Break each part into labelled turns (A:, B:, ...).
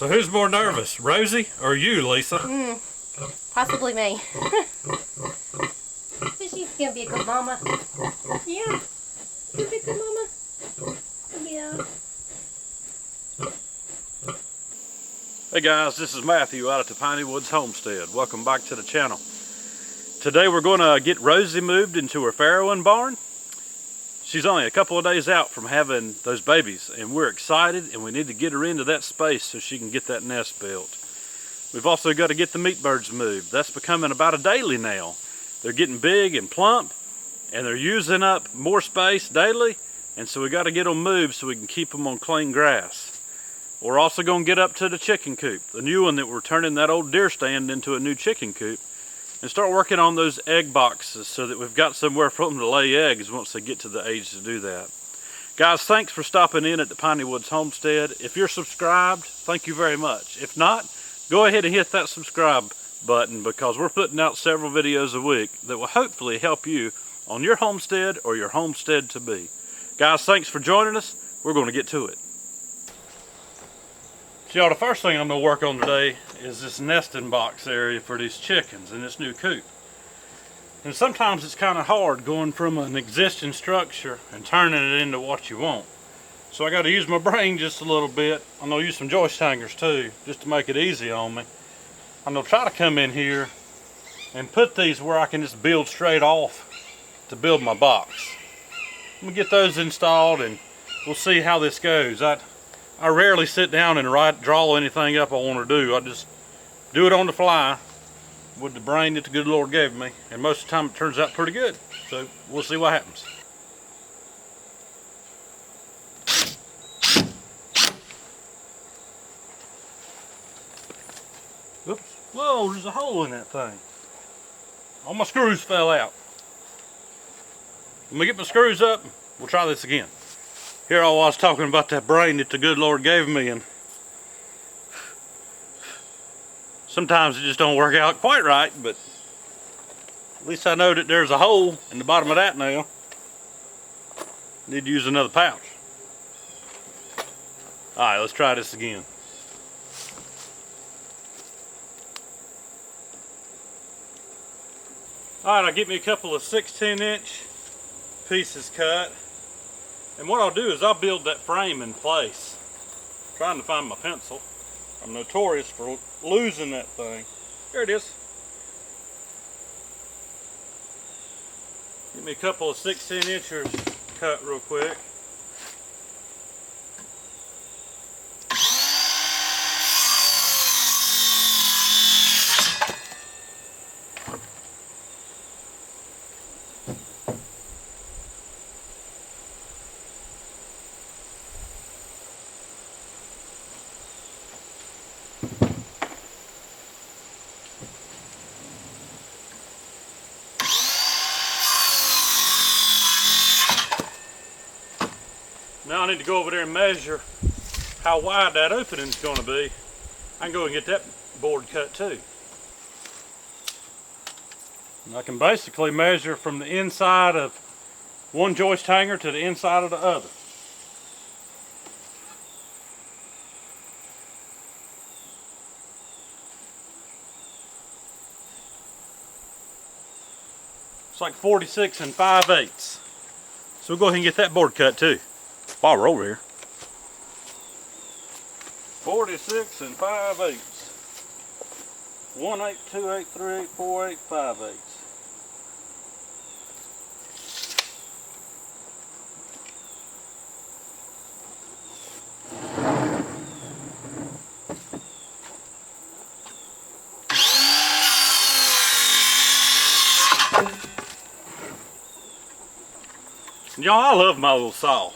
A: So who's more nervous, Rosie or you, Lisa?
B: Possibly me. But she's gonna be a good mama. Yeah. She'll be a good mama. Yeah.
A: Hey guys, this is Matthew out at the Piney Woods Homestead. Welcome back to the channel. Today we're going to get Rosie moved into her farrowing barn. She's only a couple of days out from having those babies, and we're excited, and we need to get her into that space so she can get that nest built. We've also got to get the meat birds moved. That's becoming about a daily now. They're getting big and plump, and they're using up more space daily, and so we got to get them moved so we can keep them on clean grass. We're also going to get up to the chicken coop, the new one that we're turning that old deer stand into a new chicken coop, and start working on those egg boxes so that we've got somewhere for them to lay eggs once they get to the age to do that. Guys, thanks for stopping in at the Piney Woods Homestead. If you're subscribed, thank you very much. If not, go ahead and hit that subscribe button, because we're putting out several videos a week that will hopefully help you on your homestead or your homestead to be. Guys, thanks for joining us. We're going to get to it. So y'all, the first thing I'm going to work on today is this nesting box area for these chickens in this new coop. And sometimes it's kind of hard going from an existing structure and turning it into what you want. So I got to use my brain just a little bit. I'm going to use some joist hangers too, just to make it easy on me. I'm going to try to come in here and put these where I can just build straight off to build my box. I'm going to get those installed and we'll see how this goes. I rarely sit down and draw anything up I want to do. I just do it on the fly with the brain that the good Lord gave me, and most of the time it turns out pretty good. So we'll see what happens. Oops. Whoa, there's a hole in that thing. All my screws fell out. Let me get my screws up. We'll try this again. Here I was talking about that brain that the good Lord gave me, and sometimes it just don't work out quite right, but at least I know that there's a hole in the bottom of that now. Need to use another pouch. Alright, let's try this again. Alright, I'll get me a couple of 16-inch pieces cut. And what I'll do is I'll build that frame in place. I'm trying to find my pencil. I'm notorious for losing that thing. There it is. Give me a couple of 16-inchers cut real quick. Now I need to go over there and measure how wide that opening is going to be. I can go and get that board cut too. And I can basically measure from the inside of one joist hanger to the inside of the other. It's like 46 5/8. So we'll go ahead and get that board cut too. While we're over here. 46 5/8. 1 8 2 8 3 8 4 8 5/8. Y'all, I love my little saw.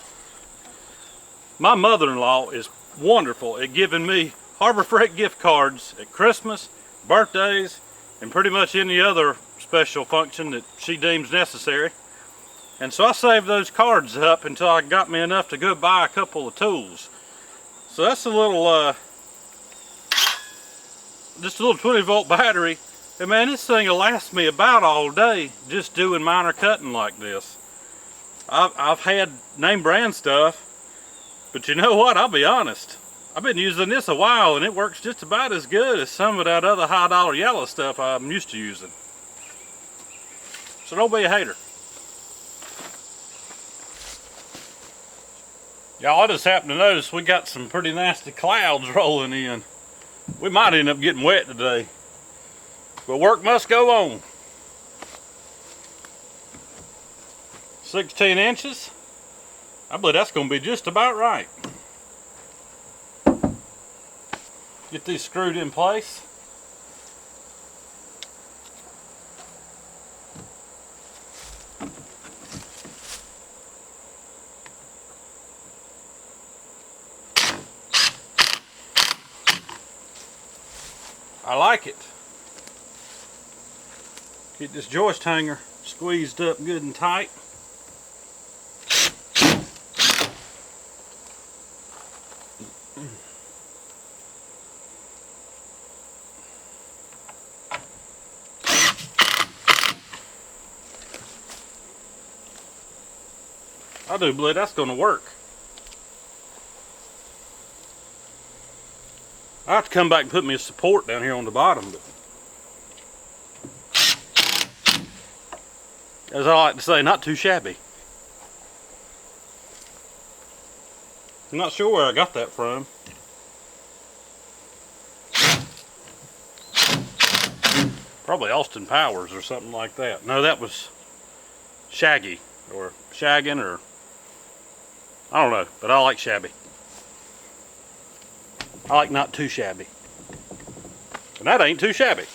A: My mother-in-law is wonderful at giving me Harbor Freight gift cards at Christmas, birthdays, and pretty much any other special function that she deems necessary. And so I saved those cards up until I got me enough to go buy a couple of tools. So that's a little, just a little 20-volt battery. And man, this thing will last me about all day just doing minor cutting like this. I've had name brand stuff, but you know what? I'll be honest. I've been using this a while and it works just about as good as some of that other high dollar yellow stuff I'm used to using. So don't be a hater. Y'all, I just happened to notice we got some pretty nasty clouds rolling in. We might end up getting wet today, but work must go on. 16 inches. I believe that's going to be just about right. Get these screwed in place. I like it. Get this joist hanger squeezed up good and tight. I do believe that's going to work. I have to come back and put me a support down here on the bottom, but as I like to say, not too shabby. I'm not sure where I got that from. Probably Austin Powers or something like that. No, that was Shaggy or Shaggin' or I don't know, but I like shabby. I like not too shabby. And that ain't too shabby.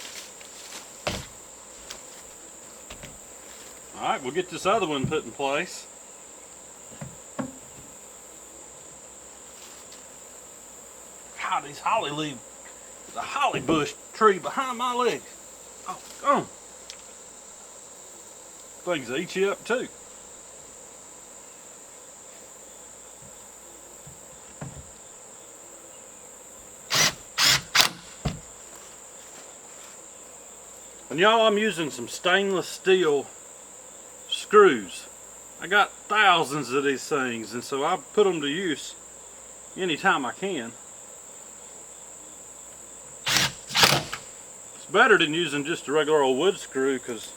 A: Alright, we'll get this other one put in place. God, these holly leaves. There's a holly bush tree behind my leg. Oh, come. Things eat you up too. And y'all, I'm using some stainless steel screws. I got thousands of these things, and so I put them to use anytime I can. It's better than using just a regular old wood screw because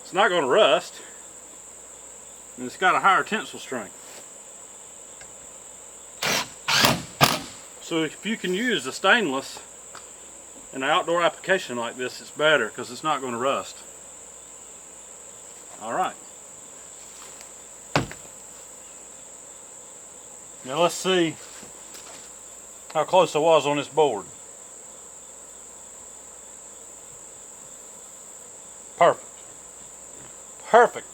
A: it's not going to rust, and it's got a higher tensile strength. So if you can use a stainless in an outdoor application like this, it's better because it's not going to rust. Alright. Now let's see how close I was on this board. Perfect. Perfect.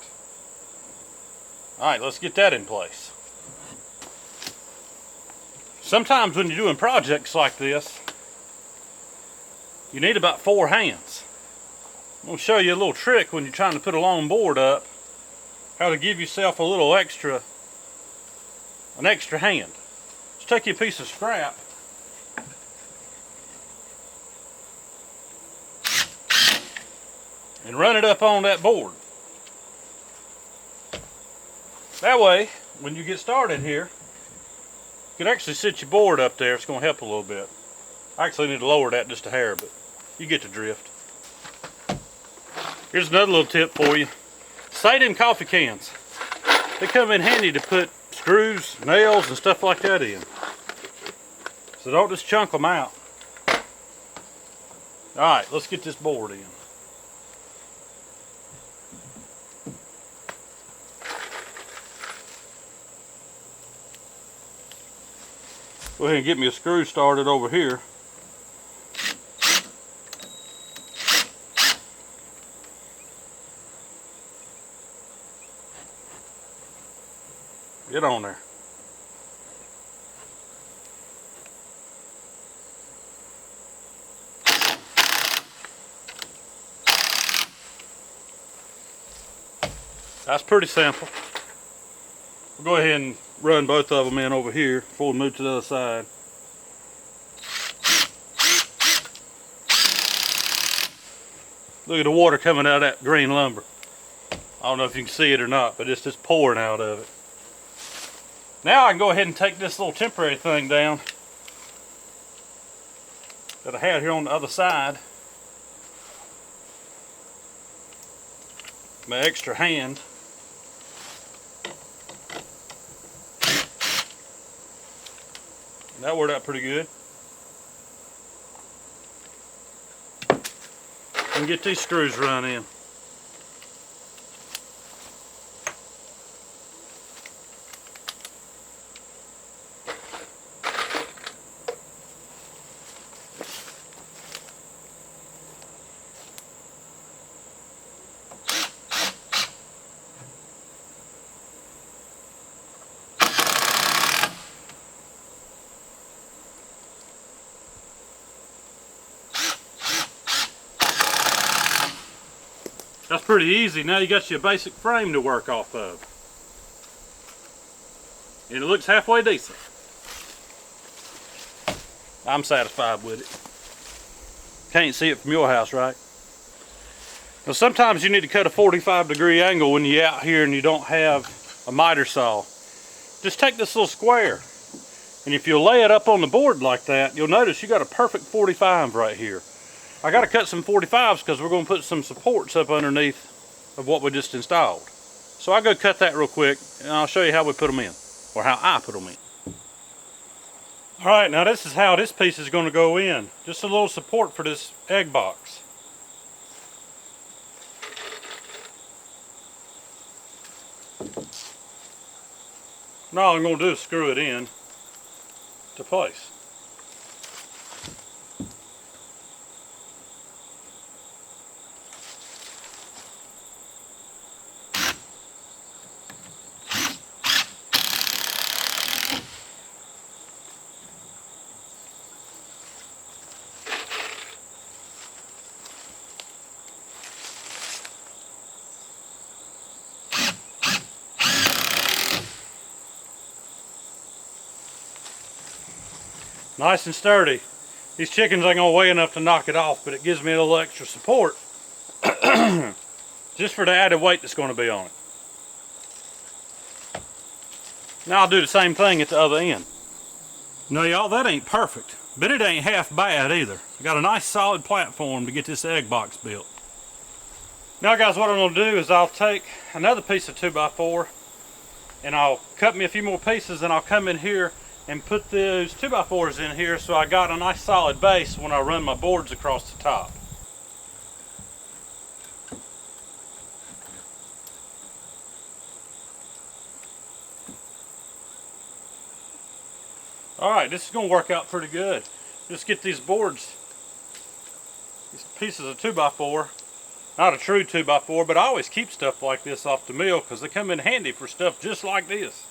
A: Alright, let's get that in place. Sometimes when you're doing projects like this, you need about 4 hands. I'm going to show you a little trick when you're trying to put a long board up, how to give yourself a little extra, an extra hand. Just take you a piece of scrap and run it up on that board. That way, when you get started here, you can actually sit your board up there. It's going to help a little bit. I actually need to lower that just a hair, but you get the drift. Here's another little tip for you. Say them coffee cans. They come in handy to put screws, nails, and stuff like that in. So don't just chunk them out. Alright, let's get this board in. Go ahead and get me a screw started over here. Get on there. That's pretty simple. We'll go ahead and run both of them in over here before we move to the other side. Look at the water coming out of that green lumber. I don't know if you can see it or not, but it's just pouring out of it. Now I can go ahead and take this little temporary thing down that I had here on the other side. My extra hand. That worked out pretty good. And get these screws run in. That's pretty easy. Now you got your basic frame to work off of. And it looks halfway decent. I'm satisfied with it. Can't see it from your house, right? Now sometimes you need to cut a 45-degree angle when you're out here and you don't have a miter saw. Just take this little square, and if you'll lay it up on the board like that, you'll notice you got a perfect 45 right here. I got to cut some 45s because we're going to put some supports up underneath of what we just installed. So I'll go cut that real quick and I'll show you how we put them in, or how I put them in. Alright, now this is how this piece is going to go in. Just a little support for this egg box. Now all I'm going to do is screw it in to place. Nice and sturdy. These chickens ain't gonna weigh enough to knock it off, but it gives me a little extra support just for the added weight that's gonna be on it. Now I'll do the same thing at the other end. Now y'all, that ain't perfect, but it ain't half bad either. I got a nice solid platform to get this egg box built. Now guys, what I'm gonna do is I'll take another piece of 2x4 and I'll cut me a few more pieces, and I'll come in here and put those 2x4s in here so I got a nice solid base when I run my boards across the top. Alright, this is going to work out pretty good. Just get these boards, these pieces of 2x4, not a true 2x4, but I always keep stuff like this off the mill because they come in handy for stuff just like this.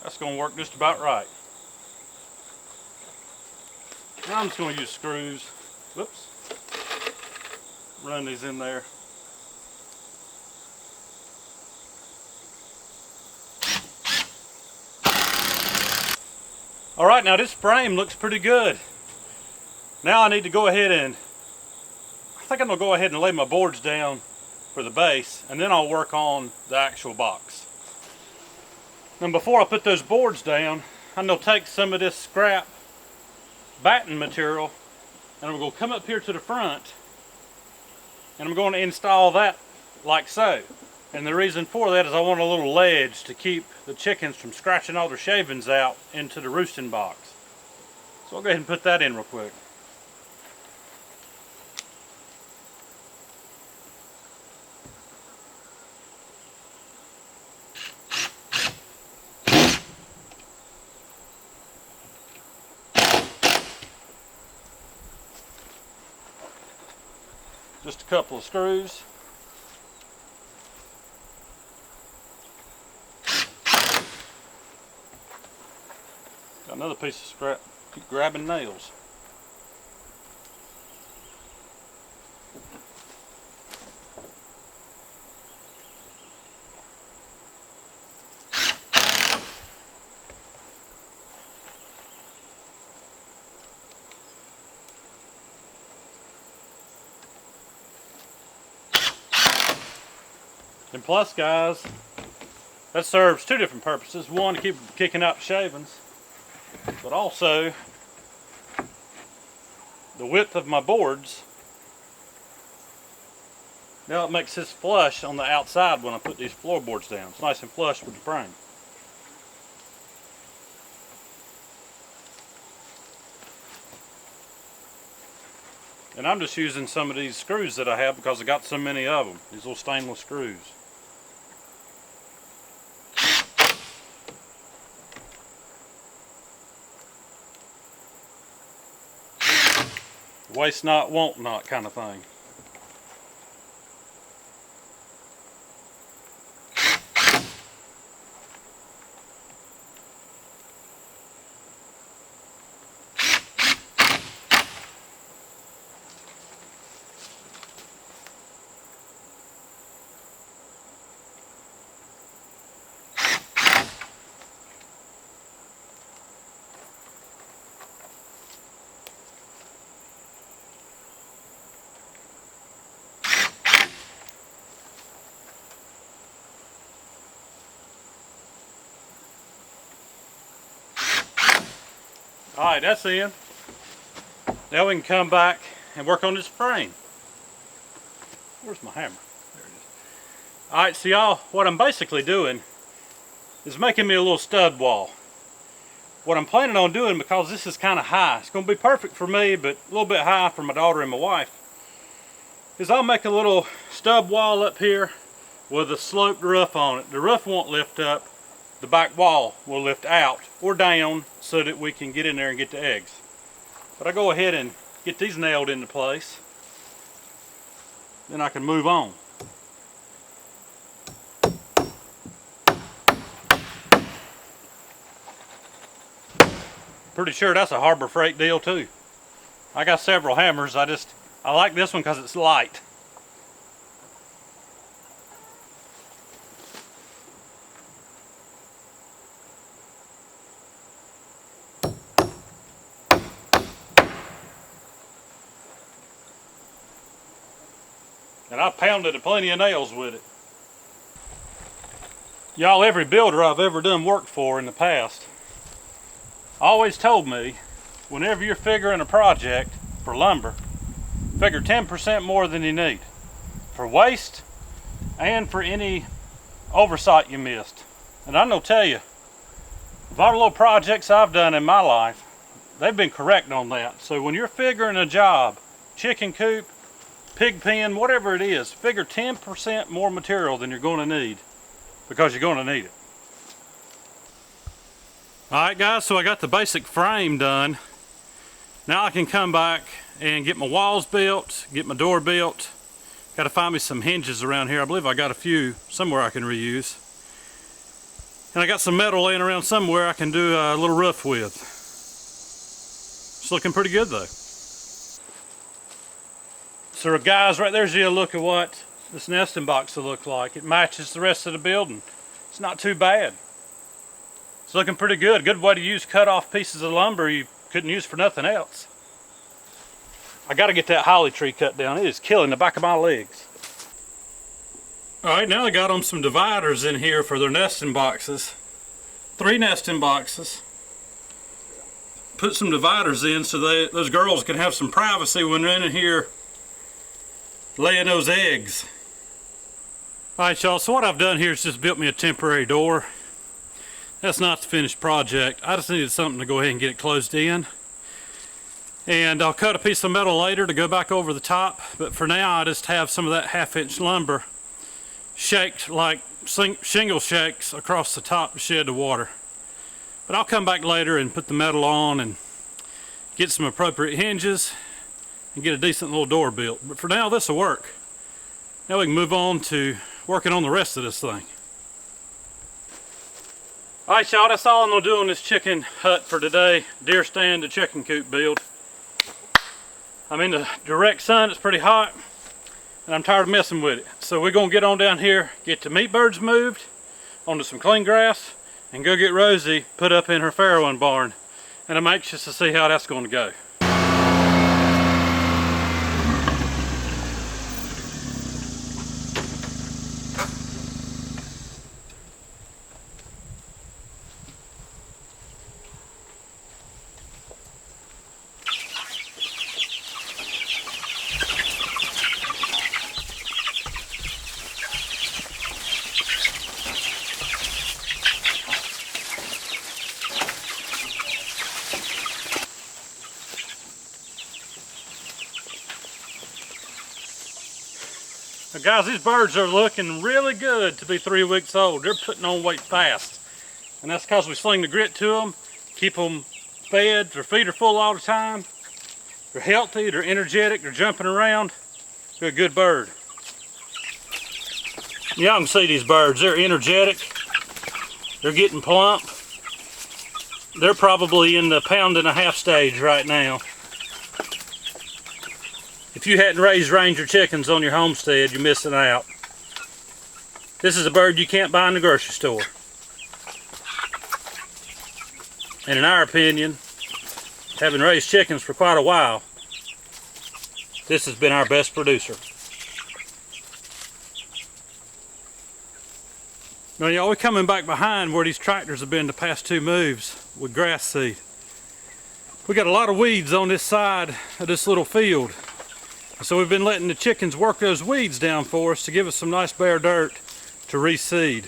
A: That's going to work just about right. Now I'm just going to use screws. Whoops. Run these in there. Alright, now this frame looks pretty good. Now I need to go ahead and, I think I'm going to go ahead and lay my boards down for the base, and then I'll work on the actual box. And before I put those boards down, I'm going to take some of this scrap batting material and I'm going to come up here to the front and I'm going to install that like so. And the reason for that is I want a little ledge to keep the chickens from scratching all their shavings out into the roosting box. So I'll go ahead and put that in real quick. Just a couple of screws. Got another piece of scrap. Keep grabbing nails. And plus, guys, That serves two different purposes. One, to keep kicking out the shavings, but also the width of my boards. Now it makes this flush on the outside when I put these floorboards down. It's nice and flush with the frame. And I'm just using some of these screws that I have because I got so many of them. These little stainless screws. Waste not, want not kind of thing. Alright, that's in. Now we can come back and work on this frame. Where's my hammer? There it is. Alright, so y'all, what I'm basically doing is making me a little stud wall. What I'm planning on doing, because this is kind of high, it's going to be perfect for me, but a little bit high for my daughter and my wife, is I'll make a little stub wall up here with a sloped roof on it. The roof won't lift up. The back wall will lift out or down so that we can get in there and get the eggs. But I go ahead and get these nailed into place, then I can move on. Pretty sure that's a Harbor Freight deal too. I got several hammers. I like this one because it's light. And I pounded plenty of nails with it. Y'all, every builder I've ever done work for in the past always told me, whenever you're figuring a project for lumber, figure 10% more than you need for waste and for any oversight you missed. And I'm gonna tell you, of all the little projects I've done in my life, they've been correct on that. So when you're figuring a job, chicken coop, pig pen, whatever it is, figure 10% more material than you're going to need, because you're going to need it. Alright guys, so I got the basic frame done. Now I can come back and get my walls built, get my door built. Got to find me some hinges around here. I believe I got a few somewhere I can reuse. And I got some metal laying around somewhere I can do a little roof with. It's looking pretty good though. So guys, right there's a look at what this nesting box will look like. It matches the rest of the building. It's not too bad. It's looking pretty good. Good way to use cut off pieces of lumber you couldn't use for nothing else. I got to get that holly tree cut down. It is killing the back of my legs. Alright, now I got them some dividers in here for their nesting boxes. 3 nesting boxes. Put some dividers in so those girls can have some privacy when they're in here laying those eggs. Alright y'all, so what I've done here is just built me a temporary door. That's not the finished project. I just needed something to go ahead and get it closed in. And I'll cut a piece of metal later to go back over the top, but for now I just have some of that 1/2-inch lumber shaked like shingle shakes across the top to shed the water. But I'll come back later and put the metal on and get some appropriate hinges and get a decent little door built. But for now, this will work. Now we can move on to working on the rest of this thing. Alright y'all, that's all I'm going to do on this chicken hut for today. Deer stand to chicken coop build. I'm in the direct sun, it's pretty hot, and I'm tired of messing with it. So we're going to get on down here, get the meat birds moved onto some clean grass, and go get Rosie put up in her farrowing barn. And I'm anxious to see how that's going to go. guys, these birds are looking really good to be 3 weeks old. They're putting on weight fast. And that's because we sling the grit to them, keep them fed, their feet are full all the time. They're healthy, they're energetic, they're jumping around. They're a good bird. Y'all can see these birds, they're energetic. They're getting plump. They're probably in the 1.5 pound stage right now. If you hadn't raised Ranger chickens on your homestead, you're missing out. This is a bird you can't buy in the grocery store. And in our opinion, having raised chickens for quite a while, this has been our best producer. Now y'all, we're coming back behind where these tractors have been the past 2 moves with grass seed. We got a lot of weeds on this side of this little field. So we've been letting the chickens work those weeds down for us to give us some nice bare dirt to reseed.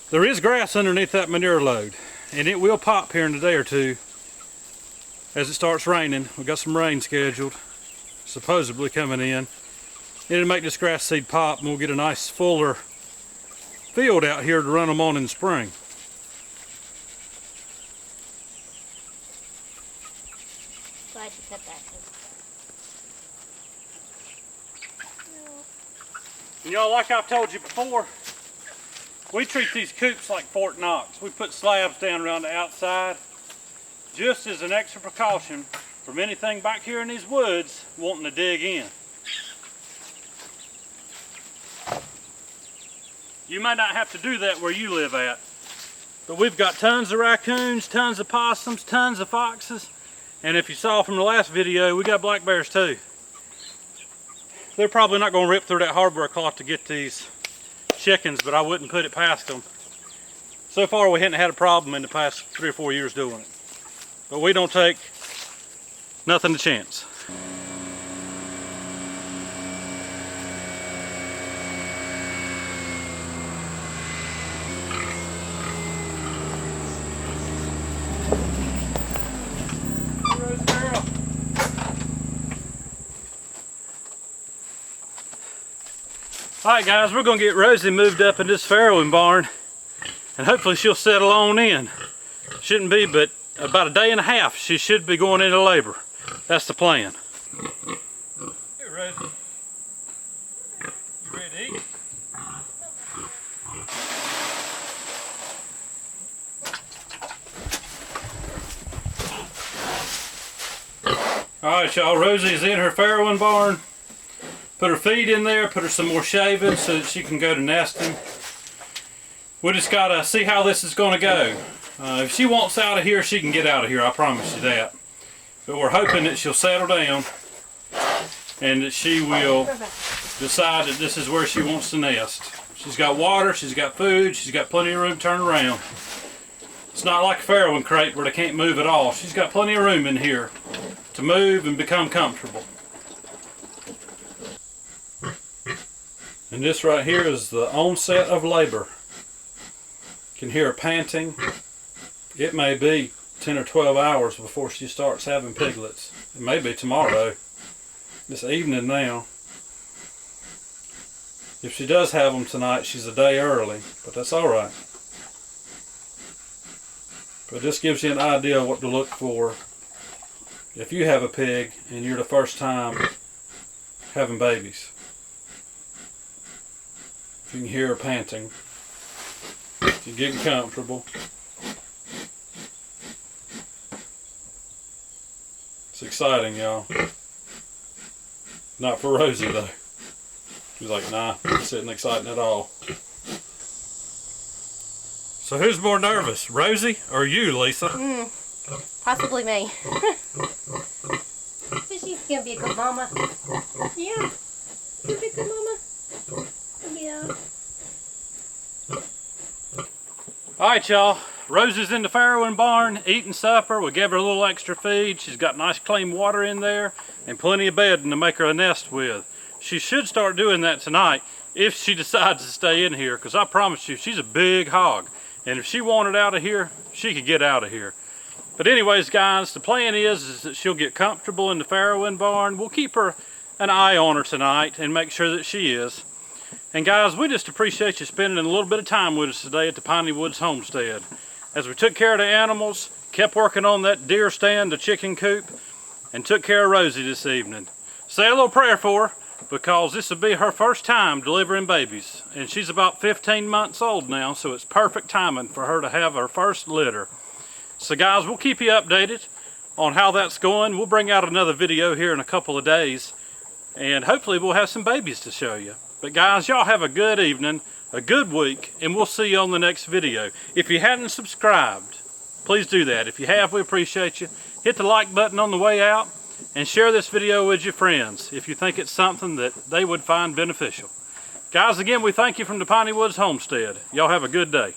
A: There is grass underneath that manure load, and it will pop here in a day or two as it starts raining. We've got some rain scheduled, supposedly coming in. It'll make this grass seed pop, and we'll get a nice fuller field out here to run them on in the spring.
B: Glad you cut that.
A: And y'all, like I've told you before, we treat these coops like Fort Knox. We put slabs down around the outside just as an extra precaution from anything back here in these woods wanting to dig in. You may not have to do that where you live at, but we've got tons of raccoons, tons of possums, tons of foxes, and if you saw from the last video, we got black bears too. They're probably not going to rip through that hardware cloth to get these chickens, but I wouldn't put it past them. So far we haven't had a problem in the past 3 or 4 years doing it. But we don't take nothing to chance. Alright guys, we're going to get Rosie moved up in this farrowing barn and hopefully she'll settle on in. Shouldn't be but about 1.5 days she should be going into labor. That's the plan. Hey Rosie, you ready to eat? Alright y'all, Rosie's in her farrowing barn. Put her feed in there, put her some more shavings so that she can go to nesting. We just gotta see how this is gonna go. If she wants out of here, she can get out of here, I promise you that. But we're hoping that she'll settle down and that she will decide that this is where she wants to nest. She's got water, she's got food, she's got plenty of room to turn around. It's not like a farrowing crate where they can't move at all. She's got plenty of room in here to move and become comfortable. And this right here is the onset of labor. You can hear her panting. It may be 10 or 12 hours before she starts having piglets. It may be tomorrow. It's evening now. If she does have them tonight, she's a day early, but that's alright. But this gives you an idea of what to look for if you have a pig and you're the first time having babies. You can hear her panting. She's getting comfortable. It's exciting, y'all. Not for Rosie, though. She's like, nah, this isn't exciting at all. So who's more nervous, Rosie or you, Lisa?
B: Possibly me. But she's going to be a good mama. Yeah. She'll be a good mama. Yeah.
A: Alright y'all, Rosie's in the farrowing barn eating supper. We gave her a little extra feed. She's got nice clean water in there and plenty of bedding to make her a nest with. She should start doing that tonight if she decides to stay in here, because I promise you she's a big hog, and if she wanted out of here, she could get out of here. But anyways guys, the plan is that she'll get comfortable in the farrowing barn. We'll keep her an eye on her tonight and make sure that she is. And guys, we just appreciate you spending a little bit of time with us today at the Piney Woods Homestead. As we took care of the animals, kept working on that deer stand, the chicken coop, and took care of Rosie this evening. Say a little prayer for her, because this will be her first time delivering babies. And she's about 15 months old now, so it's perfect timing for her to have her first litter. So guys, we'll keep you updated on how that's going. We'll bring out another video here in a couple of days, and hopefully we'll have some babies to show you. But guys, y'all have a good evening, a good week, and we'll see you on the next video. If you hadn't subscribed, please do that. If you have, we appreciate you. Hit the like button on the way out, and share this video with your friends if you think it's something that they would find beneficial. Guys, again, we thank you from the Piney Woods Homestead. Y'all have a good day.